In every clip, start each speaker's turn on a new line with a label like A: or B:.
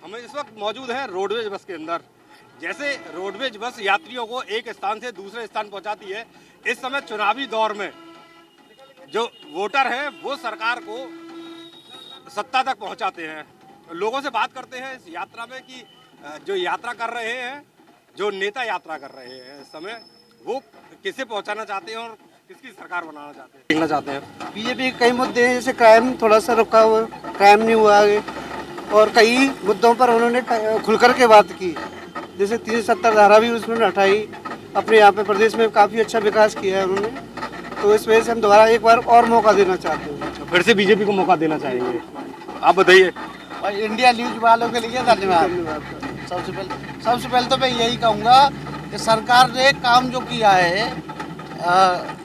A: हम इस वक्त मौजूद हैं रोडवेज बस के अंदर। जैसे रोडवेज बस यात्रियों को एक स्थान से दूसरे स्थान पहुंचाती है, इस समय चुनावी दौर में जो वोटर हैं वो सरकार को सत्ता तक पहुंचाते हैं। लोगों से बात करते हैं इस यात्रा में कि जो यात्रा कर रहे हैं, जो नेता यात्रा कर रहे हैं इस समय, वो किसे पहुंचाना चाहते हैं और किसकी सरकार बनाना चाहते हैं, देखना चाहते हैं।
B: बीजेपी के कई मुद्दे हैं, जैसे क्राइम थोड़ा सा रुका हुआ, क्राइम नहीं हुआ आगे, और कई मुद्दों पर उन्होंने खुलकर के बात की, जैसे 370 धारा भी उसने हटाई। अपने यहाँ पे प्रदेश में काफ़ी अच्छा विकास किया है उन्होंने, तो इस वजह से हम दोबारा एक बार और मौका देना चाहते हैं।
A: फिर से बीजेपी को मौका देना चाहेंगे, आप बताइए।
C: और इंडिया न्यूज वालों के लिए धन्यवाद। सबसे पहले तो मैं यही कहूँगा कि सरकार ने काम जो किया है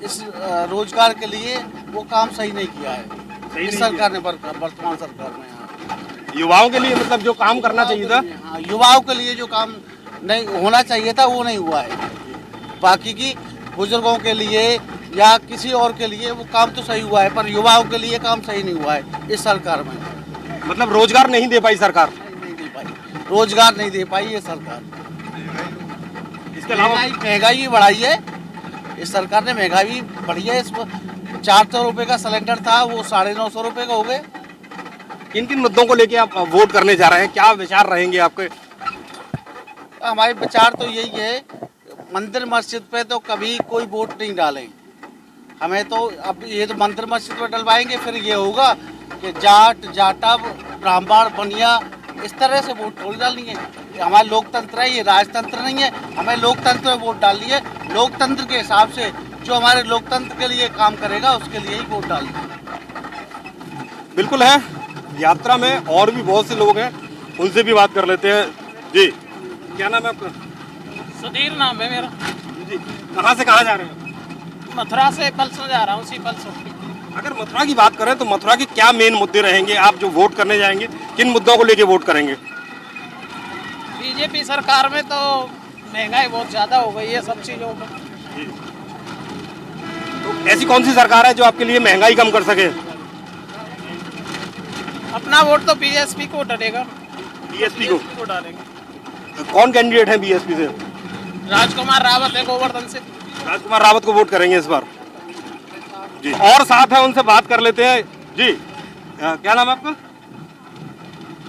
C: इस रोजगार के लिए, वो काम सही नहीं किया है इस सरकार ने, वर्तमान सरकार ने।
A: युवाओं के लिए मतलब जो काम करना चाहिए था,
C: हाँ, युवाओं के लिए जो काम नहीं होना चाहिए था वो नहीं हुआ है। बाकी की बुजुर्गों के लिए या किसी और के लिए वो काम तो सही हुआ है, पर युवाओं के लिए काम सही नहीं हुआ है इस सरकार में।
A: मतलब रोजगार नहीं दे पाई सरकार,
C: नहीं दे पाई, रोजगार नहीं दे पाई ये सरकार।
A: इसके अलावा
C: महंगाई भी बढ़ाई है इस सरकार ने, महंगाई भी बढ़ी है। इस 400 रुपये का सिलेंडर था वो 950 रुपये का हो गए।
A: किन किन मुद्दों को लेके आप वोट करने जा रहे हैं, क्या विचार रहेंगे आपके?
C: हमारे विचार तो यही है, मंदिर मस्जिद पे तो कभी कोई वोट नहीं डालें। हमें तो अब ये तो मंदिर मस्जिद पे डलवाएंगे, फिर ये होगा कि जाट जाटव ब्राह्मण बनिया इस तरह से वोट थोड़ी डालनी है। हमारा लोकतंत्र है, ये राजतंत्र नहीं है। हमें लोकतंत्र में वोट डालनी है, लोकतंत्र के हिसाब से जो हमारे लोकतंत्र के लिए काम करेगा उसके लिए ही वोट डालनी है।
A: बिल्कुल है। यात्रा में और भी बहुत से लोग हैं, उनसे भी बात कर लेते हैं। जी, क्या नाम है आपका?
D: सुधीर नाम है मेरा।
A: जी, कहाँ से कहाँ जा रहे हैं?
D: मथुरा से पलसों जा रहा हूँ, उसी पलसों।
A: अगर मथुरा की बात करें तो मथुरा के क्या मेन मुद्दे रहेंगे? आप जो वोट करने जाएंगे किन मुद्दों को लेके वोट करेंगे?
D: बीजेपी सरकार में तो महंगाई बहुत ज़्यादा हो गई है सब चीज़ों पर।
A: तो ऐसी कौन सी सरकार है जो आपके लिए महंगाई कम कर सके?
D: अपना वोट तो बीएसपी को डलेगा।
A: बीएसपी
D: को डालेंगे।
A: कौन कैंडिडेट है बीएसपी से?
D: राजकुमार रावत है गोवर्धन से।
A: राजकुमार रावत को वोट करेंगे इस बार। जी, और साथ है उनसे बात कर लेते हैं। जी, क्या नाम है आपका?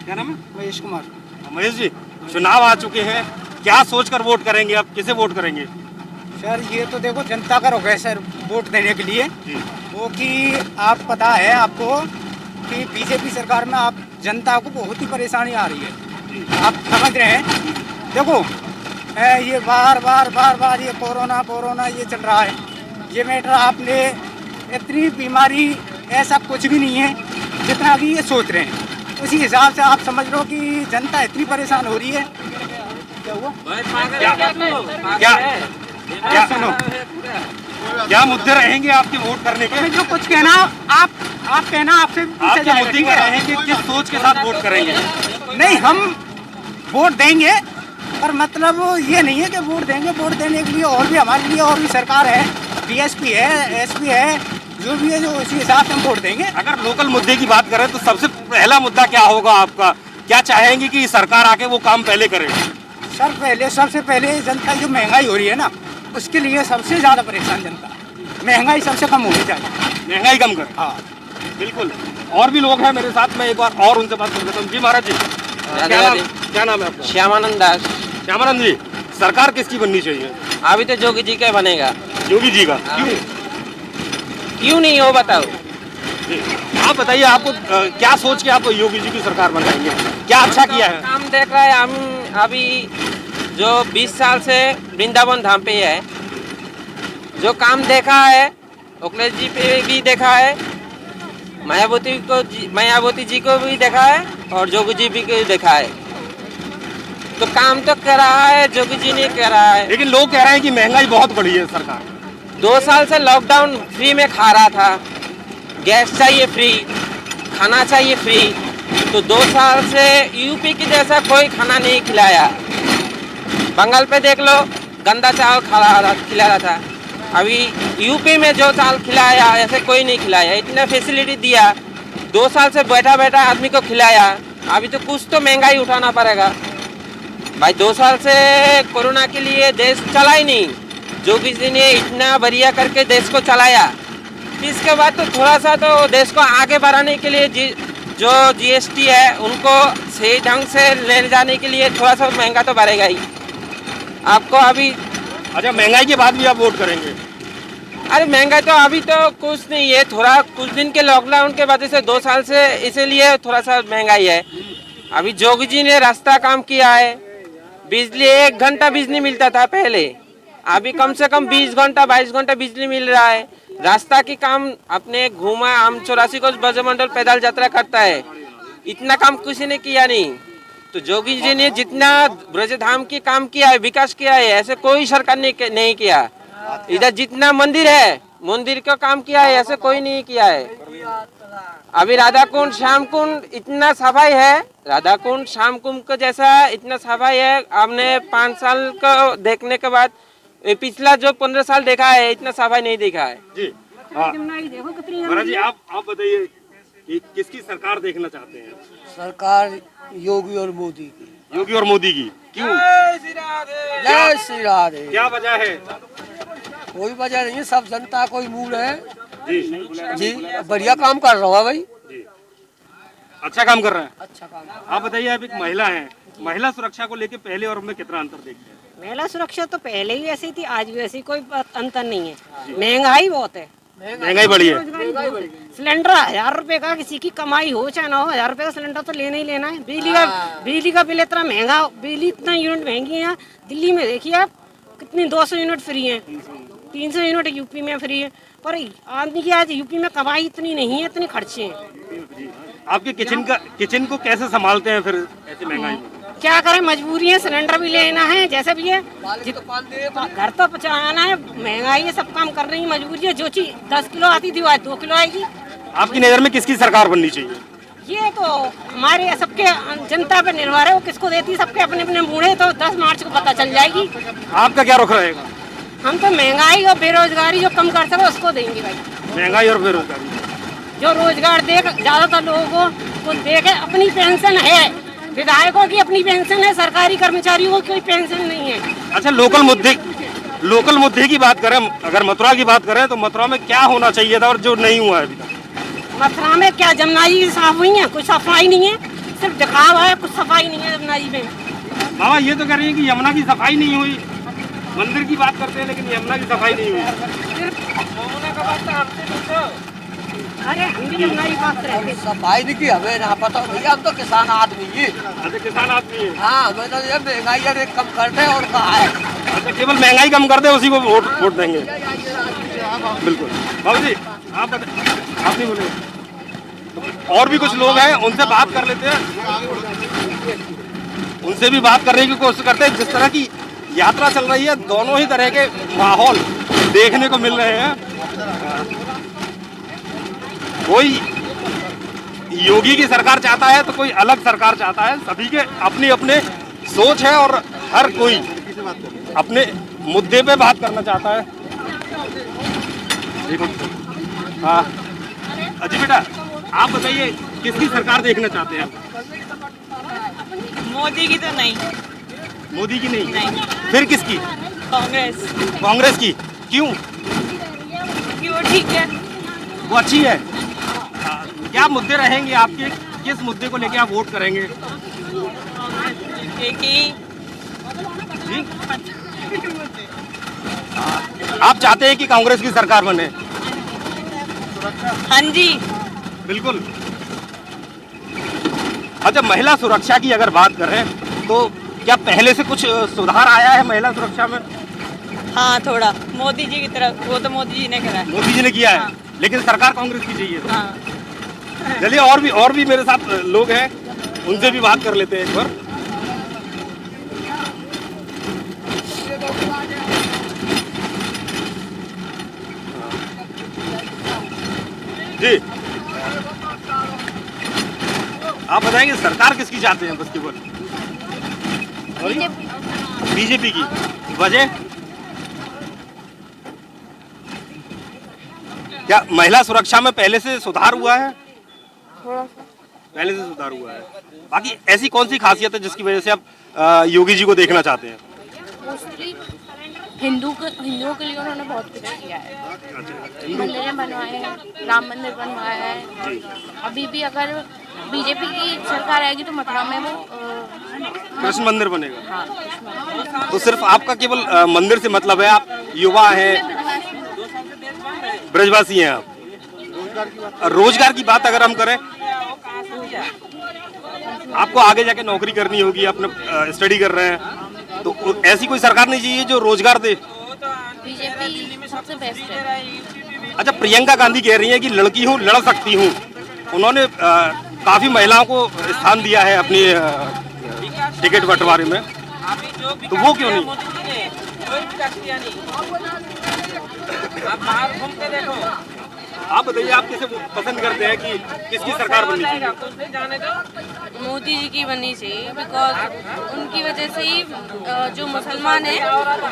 A: क्या नाम है?
B: महेश कुमार।
A: महेश जी, चुनाव आ चुके हैं, क्या सोचकर वोट करेंगे आप, किसे वोट करेंगे?
B: सर ये तो देखो जनता का रोग है सर वोट देने के लिए,
A: जी।
B: वो कि आप पता है आपको कि बीजेपी सरकार में आप जनता को बहुत ही परेशानी आ रही है, आप समझ रहे हैं। देखो ये बार बार ये कोरोना ये चल रहा है, ये मैटर आपने इतनी बीमारी ऐसा कुछ भी नहीं है जितना कि ये सोच रहे हैं। उसी हिसाब से आप समझ लो कि जनता इतनी परेशान हो रही है। क्या हुआ?
A: क्या सुनो, क्या मुद्दे रहेंगे आपके वोट करने के?
B: जो कुछ कहना आप कहना आपसे
A: आपके मुद्दे क्या रहेंगे, किस सोच के साथ वोट करेंगे?
B: नहीं, हम वोट देंगे, पर मतलब ये नहीं है कि वोट देंगे, वोट देने के लिए और भी हमारे लिए और भी सरकार है, बीएसपी है, एसपी है, जो भी है, जो उसी हिसाब से हम वोट देंगे।
A: अगर लोकल मुद्दे की बात करें तो सबसे पहला मुद्दा क्या होगा आपका? क्या चाहेंगे कि सरकार आके वो काम पहले करे?
B: सर सबसे पहले जनता जो महंगाई हो रही है ना, उसके लिए सबसे ज़्यादा परेशान जनता, महंगाई सबसे कम होनी चाहिए।
A: महंगाई कम कर।
B: हाँ
A: बिल्कुल। और भी लोग हैं मेरे साथ में, एक बार और उनसे बात कर लेता हूँ। जी महाराज जी, क्या नाम है आपका?
E: श्यामानंद दास।
A: श्यामानंद जी, सरकार किसकी बननी चाहिए?
E: अभी तो जोगी जी का बनेगा।
A: योगी जी का?
E: क्यों नहीं हो बताओ।
A: जी, आप बताइए, आपको क्या सोच के आप योगी जी की सरकार बनाएंगे? क्या अच्छा किया है?
E: काम देख रहा है हम अभी जो 20 साल से वृंदावन धाम पे है, जो काम देखा है अखिलेश जी पे भी देखा है, मायावती जी को भी देखा है और जोगी जी भी को देखा है। तो काम तो कर रहा है, जोगी जी नहीं कर रहा है।
A: लेकिन लोग कह रहे हैं कि महंगाई बहुत बढ़ी है सरकार।
E: 2 साल से लॉकडाउन फ्री में खा रहा था, गैस चाहिए फ्री, खाना चाहिए फ्री, तो 2 साल से यूपी की जैसा कोई खाना नहीं खिलाया। बंगाल पे देख लो, गंदा चावल खिला रहा था। अभी यूपी में जो चावल खिलाया ऐसे कोई नहीं खिलाया। इतना फैसिलिटी दिया, 2 साल से बैठा बैठा आदमी को खिलाया, अभी तो कुछ तो महंगाई उठाना पड़ेगा भाई। 2 साल से कोरोना के लिए देश चला ही नहीं, योगी जी ने इतना बढ़िया करके देश को चलाया। इसके बाद तो थोड़ा सा तो देश को आगे बढ़ाने के लिए जो जीएसटी है उनको सही ढंग से ले जाने के लिए थोड़ा सा महंगा तो बढ़ेगा ही आपको अभी।
A: अच्छा, महंगाई के बाद भी आप वोट करेंगे?
E: अरे महंगाई तो अभी तो कुछ नहीं है, थोड़ा कुछ दिन के लॉकडाउन के वजह से 2 साल से इसीलिए थोड़ा सा महंगाई है। अभी जोगी जी ने रास्ता काम किया है, बिजली 1 घंटा बिजली मिलता था पहले, अभी कम से कम 20 घंटा 22 घंटा बिजली मिल रहा है। रास्ता की काम अपने घूमा, हम 84 को ब्रजमंडल पैदल यात्रा करता है, इतना काम किसी ने किया नहीं। तो जोगी जी ने जितना ब्रजधाम की काम किया है, विकास किया है, ऐसे कोई सरकार ने नहीं किया। इधर जितना मंदिर है, मंदिर का काम किया है, ऐसे कोई नहीं किया है। अभी राधा कुंड श्याम कुंड इतना सफाई है, राधा कुंड श्याम कुंड का जैसा इतना सफाई है। आपने 5 साल को देखने के बाद पिछला जो 15 साल देखा है, इतना सफाई नहीं देखा है
A: जी। महाराज जी, आप बताइए कि किसकी सरकार देखना चाहते हैं?
F: सरकार योगी और मोदी की।
A: योगी और मोदी की, क्यों?
F: जय श्री राधे।
A: क्या वजह है?
F: कोई वजह नहीं है, सब जनता कोई मूड है
A: जी
F: जी, बढ़िया काम कर रहा है भाई,
A: जी, अच्छा काम कर रहे हैं।
F: अच्छा काम।
A: आप बताइए, आप एक महिला हैं, महिला सुरक्षा को लेके पहले और में कितना अंतर देखते हैं?
G: महिला सुरक्षा तो पहले ही ऐसी थी, आज भी ऐसी, कोई अंतर नहीं है। महंगाई बहुत है,
A: महंगाई बढ़ी है।
G: सिलेंडर 1000 रुपए का, किसी की कमाई हो चाहे ना हो, 1000 रुपए का सिलेंडर तो लेना ही लेना है। बिजली का बिल इतना महंगा, बिजली इतना यूनिट महंगी है। दिल्ली में देखिए आप कितनी 200 यूनिट फ्री है, 300 यूनिट यूपी में फ्री है। पर आदमी की आज यूपी में कमाई इतनी नहीं है, इतनी खर्चे हैं।
A: आपके किचन को कैसे संभालते हैं फिर ऐसी महंगाई में?
G: क्या करें, मजबूरी है, सिलेंडर भी लेना है, जैसे भी है घर तो पहुँचाना है। महंगाई है, सब काम कर रही है, मजबूरी है। जो चीज 10 किलो आती थी वो आज 2 किलो आएगी।
A: आपकी नज़र में किसकी सरकार बननी चाहिए?
G: ये तो हमारे सबके जनता पे निर्भर है, वो किसको देती है। सबके अपने अपने बूढ़े तो 10 मार्च को पता चल जाएगी।
A: आपका क्या रुख रहेगा?
G: हम तो महंगाई और बेरोजगारी जो कम कर सके उसको देंगे भाई।
A: महंगाई और बेरोजगारी,
G: जो रोजगार देख ज्यादातर लोगों को वो देखे। अपनी पेंशन है, विधायकों की अपनी पेंशन है, सरकारी कर्मचारियों को कोई पेंशन नहीं है।
A: अच्छा, लोकल मुद्दे की बात करें, अगर मथुरा की बात करें तो मथुरा में क्या होना चाहिए था और जो नहीं हुआ है अभी तक?
G: मथुरा में क्या जमुना जी साफ हुई है? कुछ सफाई नहीं है, सिर्फ दिखावा है, कुछ सफाई नहीं है जमुना जी में।
A: बाबा ये तो कह रही है कि यमुना की सफाई नहीं हुई, मंदिर की बात करते हैं लेकिन यमुना की सफाई नहीं हुई।
G: अरे हम भी जमुना की बात करें।
F: सफाई नहीं की हमें ना पता भैया, हम तो किसान आदमी ही।
A: अच्छा, किसान आदमी है।
F: हाँ, हमें तो ये महंगाई रेट कम करते हैं और कहा है।
A: अच्छा, केवल महंगाई कम कर दे उसी को वोट देंगे। बिल्कुल। बाबू जी, आप नहीं बोले, और भी कुछ लोग हैं, उनसे बात कर लेते हैं, उनसे भी बात करने की कोशिश करते हैं। जिस तरह की यात्रा चल रही है, दोनों ही तरह के माहौल देखने को मिल रहे हैं। कोई योगी की सरकार चाहता है तो कोई अलग सरकार चाहता है। सभी के अपनी अपने सोच है और हर कोई अपने मुद्दे पे बात करना चाहता है। हाँ अजी बेटा, आप बताइए किसकी सरकार देखना चाहते हैं?
H: मोदी की तो नहीं।
A: मोदी की नहीं। फिर किसकी?
H: कांग्रेस।
A: कांग्रेस की, क्यों?
H: क्यों? ठीक है,
A: वो अच्छी है। क्या मुद्दे रहेंगे आपके, किस मुद्दे को लेके आप वोट करेंगे?
H: एक ही।
A: जी? आप चाहते हैं कि कांग्रेस की सरकार बने?
H: हाँ जी,
A: बिल्कुल। अच्छा, महिला सुरक्षा की अगर बात करें तो क्या पहले से कुछ सुधार आया है महिला सुरक्षा में?
H: हाँ थोड़ा। मोदी जी की तरफ, वो तो मोदी जी ने करा है।
A: मोदी जी ने किया है।
H: हाँ।
A: लेकिन सरकार कांग्रेस की चाहिए।
H: हाँ।
A: चलिए, और भी मेरे साथ लोग हैं, उनसे भी बात कर लेते हैं एक बार। जी, आप बताएंगे सरकार किसकी चाहते हैं? बस केवल बीजेपी की। वजह क्या? महिला सुरक्षा में पहले से सुधार हुआ है? पहले से सुधार हुआ है। बाकी ऐसी कौन सी खासियत है जिसकी वजह से आप योगी जी को देखना चाहते हैं?
I: मोस्टली हिंदुओं के लिए उन्होंने बहुत कुछ किया है। मंदिरें बनवाए हैं, राम मंदिर बनवाया है। अभी भी अगर बीजेपी की सरकार आएगी तो मथुरा में वो
A: कृष्ण मंदिर बनेगा।
I: हाँ, कृष्ण मंदिर।
A: तो सिर्फ आपका केवल मंदिर से मतलब है? आप युवा हैं, ब्रजवासी हैं आप। रोजगार की बात अगर हम करें, आपको आगे जाके नौकरी करनी होगी, अपना स्टडी कर रहे हैं, तो ऐसी कोई सरकार नहीं चाहिए जो रोजगार दे?
I: बीजेपी सबसे बेस्ट है।
A: अच्छा, प्रियंका गांधी कह रही हैं कि लड़की हूँ, लड़ सकती हूँ। उन्होंने काफी महिलाओं को स्थान दिया है अपनी टिकट बंटवारे में, तो वो क्यों नहीं?
E: आप बाहर घूम के देखो।
A: आप बताइए, आप किसे पसंद करते हैं कि किसकी सरकार बननी चाहिए?
H: मोदी जी की बननी चाहिए, बिकॉज उनकी वजह से ही जो मुसलमान हैं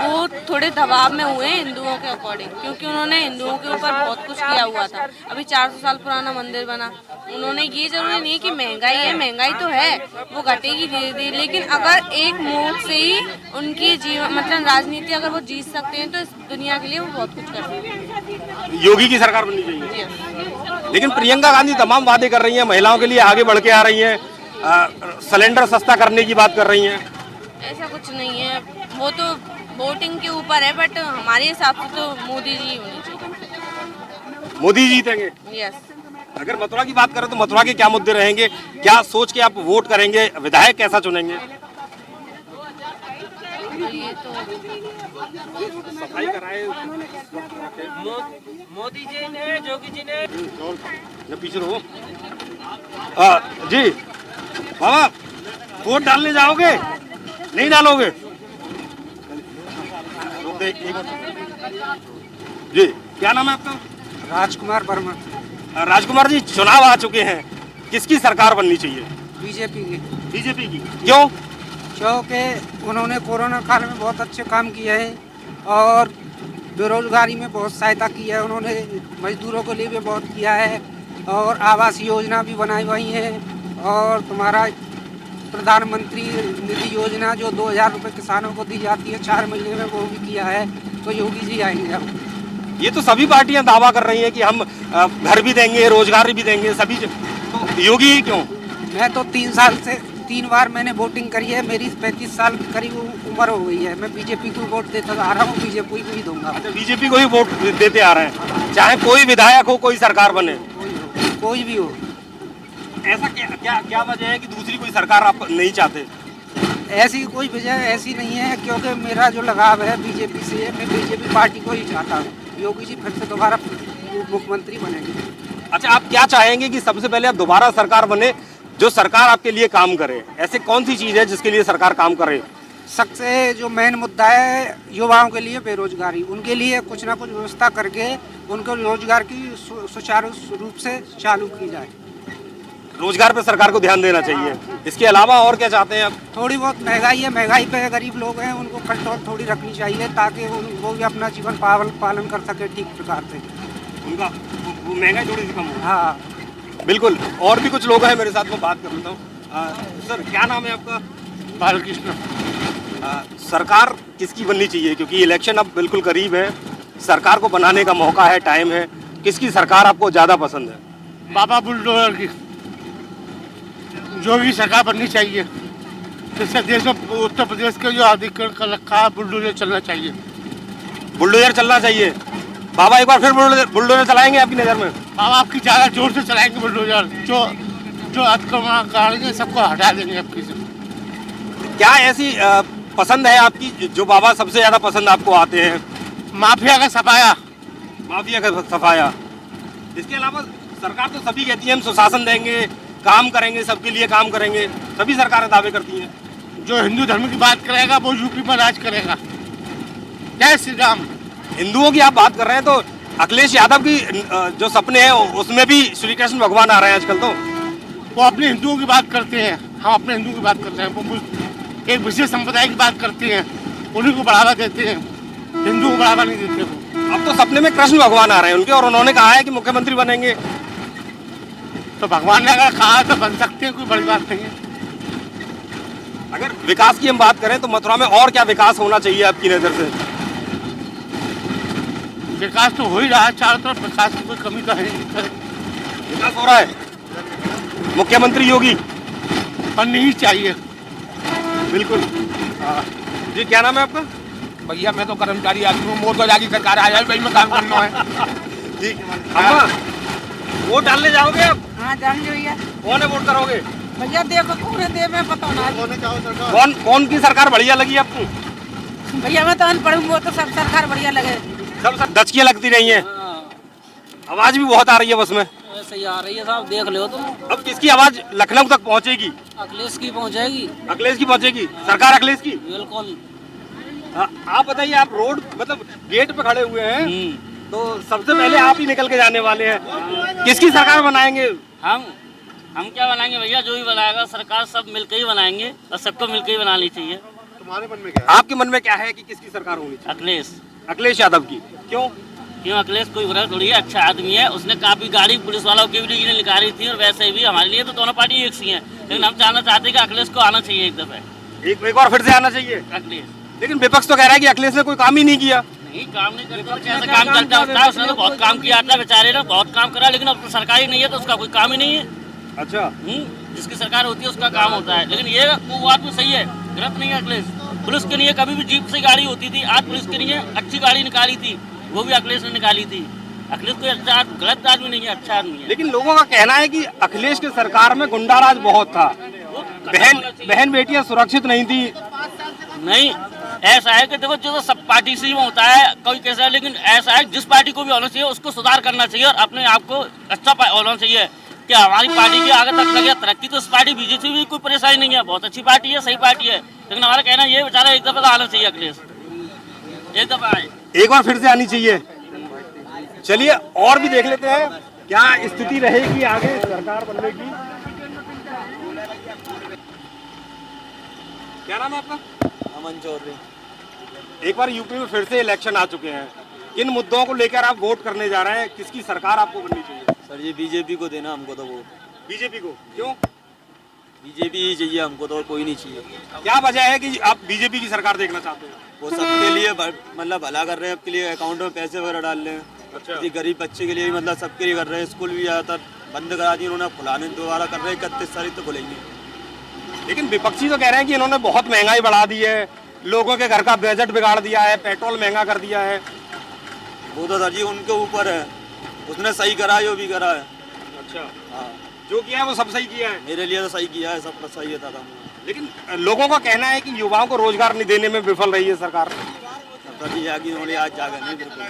H: वो थोड़े दबाव में हुए हैं हिंदुओं के अकॉर्डिंग, क्योंकि उन्होंने हिंदुओं के ऊपर बहुत कुछ किया हुआ था। अभी 400 साल पुराना मंदिर बना, उन्होंने ये जरूरी नहीं कि महंगाई है, महंगाई तो है, वो घटेगी धीरे धीरे, लेकिन अगर एक मोड़ से ही उनकी जीवन मतलब राजनीति अगर वो जीत सकते हैं तो इस दुनिया के लिए वो बहुत कुछ कर सकते हैं।
A: योगी की सरकार बननी चाहिए। लेकिन प्रियंका गांधी तमाम वादे कर रही हैं, महिलाओं के लिए आगे बढ़ के आ रही हैं, सिलेंडर सस्ता करने की बात कर रही हैं।
H: ऐसा कुछ नहीं है, वो तो वोटिंग के ऊपर है, बट हमारे हिसाब से तो मोदी जी होनी चाहिए।
A: मोदी जीतेंगे?
H: यस।
A: अगर मथुरा की बात करें तो मथुरा के क्या मुद्दे रहेंगे, क्या सोच के आप वोट करेंगे, विधायक कैसा चुनेंगे?
H: ये तो
A: सफाई कराए
E: मोदी जी ने, योगी जी ने।
A: जब पीछे रहो। जी बाबा, वोट डालने जाओगे? नहीं डालोगे? जी, क्या नाम है आपका?
B: राजकुमार वर्मा।
A: राजकुमार जी, चुनाव आ चुके हैं, किसकी सरकार बननी चाहिए?
B: बीजेपी की।
A: बीजेपी की क्यों?
B: क्योंकि उन्होंने कोरोना काल में बहुत अच्छे काम किए हैं और बेरोजगारी में बहुत सहायता की है। उन्होंने मजदूरों के लिए भी बहुत किया है और आवास योजना भी बनाई हुई है, और तुम्हारा प्रधानमंत्री निधि योजना जो 2000 रुपये किसानों को दी जाती है 4 महीने में, वो भी किया है। तो योगी जी आएंगे अब।
A: ये तो सभी पार्टियां दावा कर रही हैं कि हम घर भी देंगे, रोजगार भी देंगे, सभी। तो योगी ही क्यों?
B: मैं तो 3 बार मैंने वोटिंग करी है, मेरी 35 साल की करीब उम्र हो गई है। मैं बीजेपी को वोट देता आ रहा हूँ, बीजेपी को ही दूंगा।
A: अच्छा, बीजेपी को ही वोट देते आ रहे हैं, चाहे कोई विधायक हो, कोई सरकार बने,
B: कोई भी हो।
A: ऐसा क्या वजह है कि दूसरी कोई सरकार आप नहीं चाहते?
B: ऐसी कोई वजह ऐसी नहीं है, क्योंकि मेरा जो लगाव है बीजेपी से, मैं बीजेपी पार्टी को ही चाहता हूँ। योगी जी फिर से दोबारा मुख्यमंत्री बनेंगे।
A: अच्छा, आप क्या चाहेंगे कि सबसे पहले आप दोबारा सरकार बने, जो सरकार आपके लिए काम करे? ऐसे कौन सी चीज है जिसके लिए सरकार काम करे?
B: सबसे जो मेन मुद्दा है युवाओं के लिए बेरोजगारी, उनके लिए कुछ ना कुछ व्यवस्था करके उनको रोजगार की सुचारू रूप से चालू की जाए।
A: रोजगार पे सरकार को ध्यान देना चाहिए। इसके अलावा और क्या चाहते हैं आप?
B: थोड़ी बहुत महंगाई है, महंगाई पे गरीब लोग हैं, उनको कंट्रोल थोड़ी रखनी चाहिए ताकि वो भी अपना जीवन पालन कर सके ठीक प्रकार से।
A: उनका वो महंगाई थोड़ी सी कम हो।
B: हाँ
A: बिल्कुल। और भी कुछ लोग हैं मेरे साथ, में बात कर लेता हूँ। सर, क्या नाम है आपका?
C: बालकृष्ण।
A: सरकार किसकी बननी चाहिए, क्योंकि इलेक्शन अब बिल्कुल करीब है, सरकार को बनाने का मौका है, टाइम है, किसकी सरकार आपको ज़्यादा पसंद है?
C: बाबा बुलडोजर की, जो भी सरकार बननी चाहिए, जिससे देश में उत्तर प्रदेश के जो अधिकरण कर रखा है, बुलडोजर चलना चाहिए।
A: बुलडोजर चलना चाहिए। बाबा एक बार फिर बुलडोजर चलाएंगे आपकी नज़र में?
C: बाबा आपकी ज़्यादा जोर से चलाएंगे बुलडोजर, जो अतिक्रमणकारी हैं सबको हटा देंगे आपकी से।
A: क्या ऐसी पसंद है आपकी जो बाबा सबसे ज़्यादा पसंद आपको आते हैं?
C: माफिया का सफाया।
A: माफिया का सफाया। इसके अलावा सरकार तो सभी कहती है हम सुशासन देंगे, काम करेंगे, सबके लिए काम करेंगे, सभी सरकारें दावे करती हैं।
C: जो हिंदू धर्म की बात करेगा वो यूपी पर राज करेगा। जय श्री राम।
A: हिंदुओं की आप बात कर रहे हैं तो अखिलेश यादव की जो सपने हैं उसमें भी श्री कृष्ण भगवान आ रहे हैं आजकल। तो
C: वो अपने हिंदुओं की बात करते हैं, हम अपने हिंदुओं की बात करते हैं। वो एक विशेष संप्रदाय की बात करते हैं, उन्हीं को बढ़ावा देते हैं, हिंदुओं को बढ़ावा नहीं देते वो।
A: अब तो सपने में कृष्ण भगवान आ रहे हैं उनके, और उन्होंने कहा है कि मुख्यमंत्री बनेंगे।
C: तो भगवान ने अगर कहा तो बन सकते हैं, कोई बड़ी बात नहीं है।
A: अगर विकास की हम बात करें तो मथुरा में और क्या विकास होना चाहिए आपकी नज़र से?
C: विकास तो हो ही रहा है चारों तरफ, विकास की कोई कमी तो है नहीं।
A: विकास हो रहा है। मुख्यमंत्री योगी
C: बननी ही चाहिए।
A: बिल्कुल। जी क्या नाम है आपका?
B: भैया मैं तो कर्मचारी आदमी हूँ, मोदी की सरकार आया है, भाई में काम करना है।
A: जी अम्मा, वोट डालने जाओगे आप?
G: हाँ जाएंगे भैया।
A: कौन है वोट करोगे?
G: भैया देखो पूरे दे में पता ना
A: कौन की सरकार बढ़िया लगी आपको?
G: भैया मैं तो अनपढ़ हूँ, वो तो सब सरकार बढ़िया लगे।
A: सब दचकियाँ लगती नहीं है। आवाज भी बहुत आ रही है बस में।
D: ऐसे ही आ रही है साहब, देख लो तुम।
A: अब किसकी आवाज लखनऊ तक पहुंचेगी?
D: अखिलेश की पहुंचेगी।
A: अखिलेश की पहुंचेगी, सरकार अखिलेश की।
D: बिल्कुल।
A: आप बताइए, आप रोड मतलब गेट पे खड़े हुए हैं तो सबसे पहले आप ही निकल के जाने वाले हैं। किसकी सरकार बनाएंगे?
J: हम क्या बनाएंगे भैया, जो भी बनाएगा सरकार सब मिलकर ही बनाएंगे और सबको मिलकर ही बनानी चाहिए।
C: तुम्हारे मन में क्या है?
A: आपके मन में क्या है कि किसकी सरकार होनी चाहिए?
J: अखिलेश।
A: अखिलेश यादव की। क्यों?
J: अखिलेश कोई बुरा थोड़ी है, अच्छा आदमी है। उसने काफी गाड़ी पुलिस वालों की भी निकाली थी, और वैसे भी हमारे लिए तो दोनों पार्टी एक सी है, लेकिन हम चाहना चाहते हैं कि अखिलेश को आना चाहिए एक दफे।
A: एक बार फिर से आना चाहिए
J: अखिलेश।
A: लेकिन विपक्ष तो कह रहा है कि अखिलेश ने कोई काम ही नहीं किया।
J: नहीं, काम नहीं करता, कैसे काम करता है? उसने तो बहुत काम किया था, बेचारे ने बहुत काम करा, लेकिन अब तो सरकार ही नहीं है तो उसका कोई काम ही नहीं है।
A: अच्छा।
J: जिसकी सरकार होती है उसका काम होता है, लेकिन ये वो बात तो सही है, गलत नहीं है। अखिलेश पुलिस के लिए कभी भी जीप से गाड़ी होती थी, आज पुलिस के लिए अच्छी गाड़ी निकाली थी, वो भी अखिलेश ने निकाली थी। अखिलेश कोई अच्छा गलत आदमी नहीं है, अच्छा आदमी है।
A: लेकिन लोगों का कहना है कि अखिलेश की सरकार में गुंडाराज बहुत था, बहन बेटियां सुरक्षित नहीं थी।
J: नहीं, ऐसा है कि देखो जो सब पार्टी से ही होता है, कोई कैसा है, लेकिन ऐसा है जिस पार्टी को भी होना चाहिए उसको सुधार करना चाहिए और अपने आप को अच्छा होना चाहिए कि हमारी पार्टी की आगे तक लगे तरक्की। तो इस पार्टी बीजेपी भी कोई परेशानी नहीं है, बहुत अच्छी पार्टी है, सही पार्टी है, लेकिन हमारा कहना ये बेचारा एक दफा आना चाहिए अखिलेश, एक दफा आए,
A: एक बार फिर से आनी चाहिए। चलिए और भी देख लेते हैं क्या स्थिति रहेगी आगे सरकार बनने की। क्या नाम है आपका?
K: अमन चौधरी।
A: एक बार यूपी में फिर से इलेक्शन आ चुके हैं, किन मुद्दों को लेकर आप वोट करने जा रहे हैं? किसकी सरकार आपको बननी चाहिए?
K: सर ये बीजेपी को देना हमको तो वोट।
A: बीजेपी को? क्यों?
K: बीजेपी ही चाहिए हमको तो, और कोई नहीं चाहिए।
A: क्या वजह है कि आप बीजेपी की सरकार देखना चाहते हैं?
K: वो सबके लिए मतलब भला कर रहे हैं, आपके लिए अकाउंट में पैसे वगैरह डाल रहे हैं।
A: अच्छा।
K: किसी गरीब बच्चे के लिए भी मतलब सबके लिए कर रहे हैं। स्कूल भी ज़्यादातर बंद करा दिए उन्होंने, खुलाने दोबारा कर रहे हैं, 31 तारीख तो खुलेंगे।
A: लेकिन विपक्षी तो कह रहे हैं कि इन्होंने बहुत महंगाई बढ़ा दी है, लोगों के घर का बजट बिगाड़ दिया है, पेट्रोल महंगा कर दिया है।
K: वो तो सर जी उनके ऊपर है, उसने सही करा है जो भी करा है।
A: अच्छा।
K: हाँ,
A: जो किया है वो सब सही किया है।
K: मेरे लिए तो सही किया है, सब सही है था।
A: लेकिन लोगों का कहना है कि युवाओं को रोजगार नहीं देने में विफल रही है सरकार।
K: सर जी आगे उन्होंने आज जागा नहीं, बिल्कुल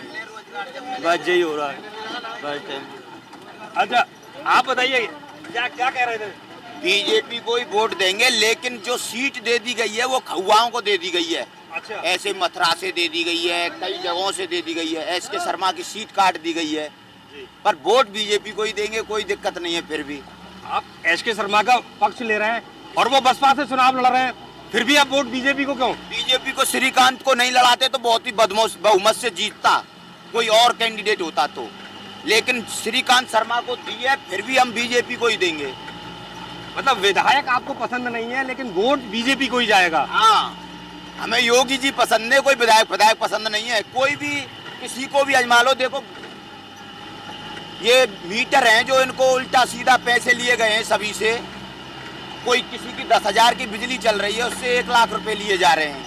K: बस यही हो रहा है बस।
A: अच्छा आप बताइए क्या क्या कह रहे थे?
L: बीजेपी को ही वोट देंगे, लेकिन जो सीट दे दी गई है वो खौआओं को दे दी गई है।
A: अच्छा।
L: ऐसे मथुरा से दे दी गई है, कई जगहों से दे दी गई है, एस के शर्मा की सीट काट दी गई है, पर वोट बीजेपी को ही देंगे, कोई दिक्कत नहीं है। फिर भी
A: आप एस के शर्मा का पक्ष ले रहे हैं और वो बसपा से चुनाव लड़ रहे हैं, फिर भी आप वोट बीजेपी को क्यों?
L: बीजेपी को श्रीकांत को नहीं लड़ाते तो बहुत ही बहुमत से जीतता, कोई और कैंडिडेट होता तो, लेकिन श्रीकांत शर्मा को दिए, फिर भी हम बीजेपी को ही देंगे।
A: मतलब विधायक आपको पसंद नहीं है लेकिन वोट बीजेपी को ही जाएगा?
L: हाँ, हमें योगी जी पसंद है, कोई विधायक पसंद नहीं है। कोई भी किसी को भी आजमा लो, देखो ये मीटर हैं जो इनको उल्टा सीधा पैसे लिए गए हैं सभी से। कोई किसी की 10,000 की बिजली चल रही है, उससे 1 लाख रुपए लिए जा रहे हैं,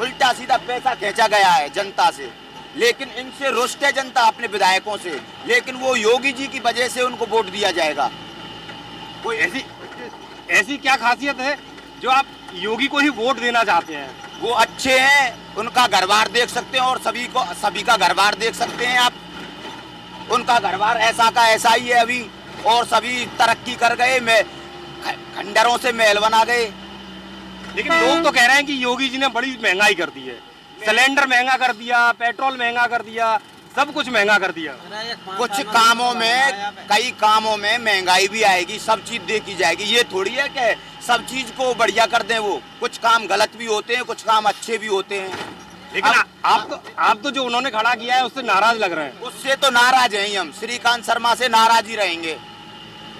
L: उल्टा सीधा पैसा खींचा गया है जनता से। लेकिन इनसे रुष्ट है जनता अपने विधायकों से, लेकिन वो योगी जी की वजह से उनको वोट दिया जाएगा।
A: कोई ऐसी क्या खासियत है जो आप योगी को ही वोट देना चाहते हैं?
L: वो अच्छे हैं, उनका घरबार देख सकते हैं और सभी का घरबार देख सकते हैं आप। उनका घरबार ऐसा का ऐसा ही है अभी, और सभी तरक्की कर गए, खंडरों से महल बना गए।
A: लेकिन लोग तो कह रहे हैं कि योगी जी ने बड़ी महंगाई कर दी है, सिलेंडर महंगा कर दिया, पेट्रोल महंगा कर दिया, सब कुछ महंगा कर दिया।
L: कुछ कामों में, कई कामों में महंगाई भी आएगी, सब चीज देखी जाएगी। ये थोड़ी है कि सब चीज को बढ़िया कर दें। वो कुछ काम गलत भी होते हैं, कुछ काम अच्छे भी होते हैं।
A: लेकिन आप तो जो उन्होंने खड़ा किया है उससे नाराज लग रहे हैं।
L: उससे तो नाराज हैं ही हम, श्रीकांत शर्मा से नाराज ही रहेंगे।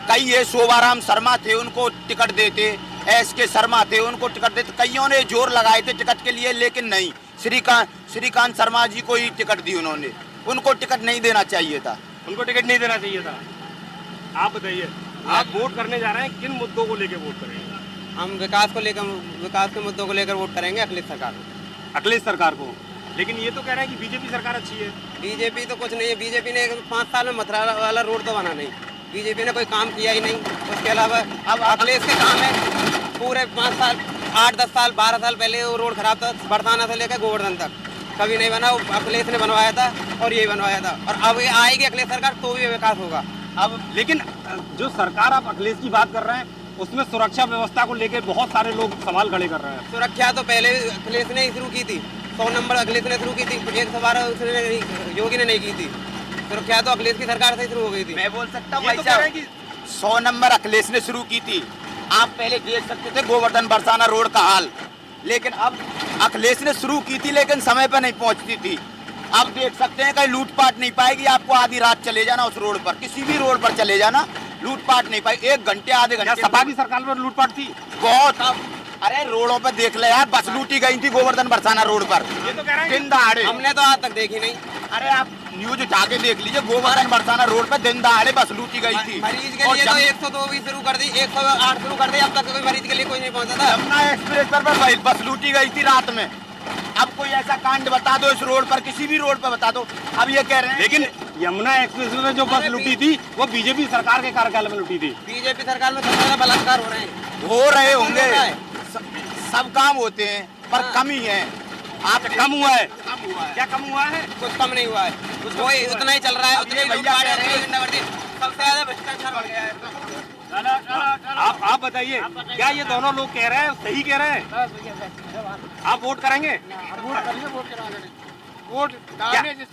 L: कई ये शोभाराम शर्मा थे, उनको टिकट देते, SK शर्मा थे, उनको टिकट देते, कईयों ने जोर लगाए थे टिकट के लिए, लेकिन नहीं, श्रीकांत शर्मा जी को ही टिकट दी उन्होंने। उनको टिकट नहीं देना चाहिए था।
A: उनको टिकट नहीं देना चाहिए था। आप बताइए, आप वोट करने जा रहे हैं, किन मुद्दों को लेकर वोट करेंगे?
E: हम विकास के मुद्दों को लेकर वोट करेंगे अखिलेश सरकार को।
A: अखिलेश सरकार को, लेकिन ये तो कह रहे हैं कि बीजेपी सरकार अच्छी है।
E: बीजेपी तो कुछ नहीं है। बीजेपी ने 5 साल में मथुरा वाला रोड तो बना नहीं, बीजेपी ने कोई काम किया ही नहीं। उसके अलावा अब अखिलेश के काम है, पूरे 5 साल 8-10 साल 12 साल पहले वो रोड खराब था, बरसाना से लेकर गोवर्धन तक कभी नहीं बना, वो अखिलेश ने बनवाया था और यही बनवाया था। और अब ये आएगी अखिलेश सरकार तो भी विकास होगा।
A: अब लेकिन जो सरकार आप अखिलेश की बात कर रहे हैं, उसमें सुरक्षा व्यवस्था को लेकर बहुत सारे लोग सवाल खड़े कर रहे हैं।
E: सुरक्षा तो पहले अखिलेश ने ही शुरू की थी, 100 नंबर अखिलेश ने शुरू की थी, 112 उसने योगी ने नहीं की थी। सुरक्षा तो अखिलेश की सरकार से शुरू हो गई थी।
L: मैं बोल सकता हूँ भाई साहब, 100 नंबर अखिलेश ने शुरू की थी। आप पहले देख सकते थे गोवर्धन बरसाना रोड का हाल, लेकिन अब अखिलेश ने शुरू की थी, लेकिन समय पर नहीं पहुंचती थी। अब देख सकते हैं कहीं लूटपाट नहीं पाएगी। आपको आधी रात चले जाना उस रोड पर, किसी भी रोड पर चले जाना, लूटपाट नहीं पाई। 1 घंटे आधे घंटे।
A: सपा की सरकार में लूटपाट थी
L: बहुत। अब अरे रोडों पर देख ले यार, बस लूटी गई थी गोवर्धन बरसाना रोड पर,
A: ये तो कह रहे हैं
L: दिन दहाड़े।
E: हमने तो आज तक देखी नहीं।
L: अरे आप न्यूज उठा के देख लीजिए, गोवर्धन बरसाना रोड पर दिन दहाड़े बस लूटी गई थी।
E: मरीज के लिए तो 102 भी शुरू कर दी, 108 शुरू कर दी, अब तक कोई मरीज के लिए कोई नहीं पहुंचा था।
L: यमुना एक्सप्रेस पर बस लूटी गई थी रात में। अब कोई ऐसा कांड बता दो इस रोड पर, किसी भी रोड पर बता दो। अब ये कह रहे हैं,
A: लेकिन यमुना एक्सप्रेस में जो बस लूटी थी वो बीजेपी सरकार के कार्यकाल में लूटी थी।
E: बीजेपी सरकार में सबसे ज्यादा बलात्कार हो रहे हैं।
L: हो रहे होंगे, सब काम होते हैं, पर कम ही है।
A: आप कम हुआ है? क्या कम हुआ है?
E: कुछ कम नहीं हुआ है, वही उतना ही चल रहा है। उतने सबसे ज्यादा भ्रष्टाचार बढ़ गया है।
A: आप बताइए, क्या ये दोनों लोग कह रहे हैं सही कह रहे हैं? आप वोट करेंगे? वोट डालने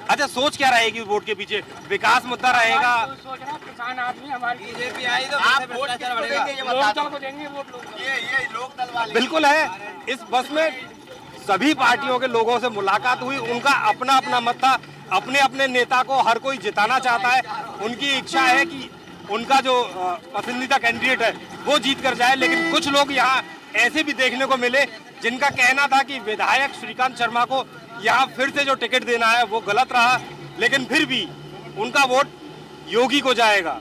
A: अच्छा, सोच क्या रहेगी वोट के पीछे? विकास मुद्दा रहेगा?
F: किसान आदमी हमारी
E: बीजेपी आई तो
L: भ्रष्टाचार बढ़ेगा।
F: लोकदल को देंगे वोट, लोग
L: ये लोकदल वाले
A: बिल्कुल है। इस बस में सभी पार्टियों के लोगों से मुलाकात हुई, उनका अपना अपना मत था, अपने अपने नेता को हर कोई जिताना चाहता है। उनकी इच्छा है कि उनका जो पसंदीदा कैंडिडेट है वो जीत कर जाए। लेकिन कुछ लोग यहाँ ऐसे भी देखने को मिले जिनका कहना था कि विधायक श्रीकांत शर्मा को यहाँ फिर से जो टिकट देना है वो गलत रहा, लेकिन फिर भी उनका वोट योगी को जाएगा।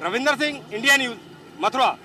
A: Ravinder Singh, India news, Mathura.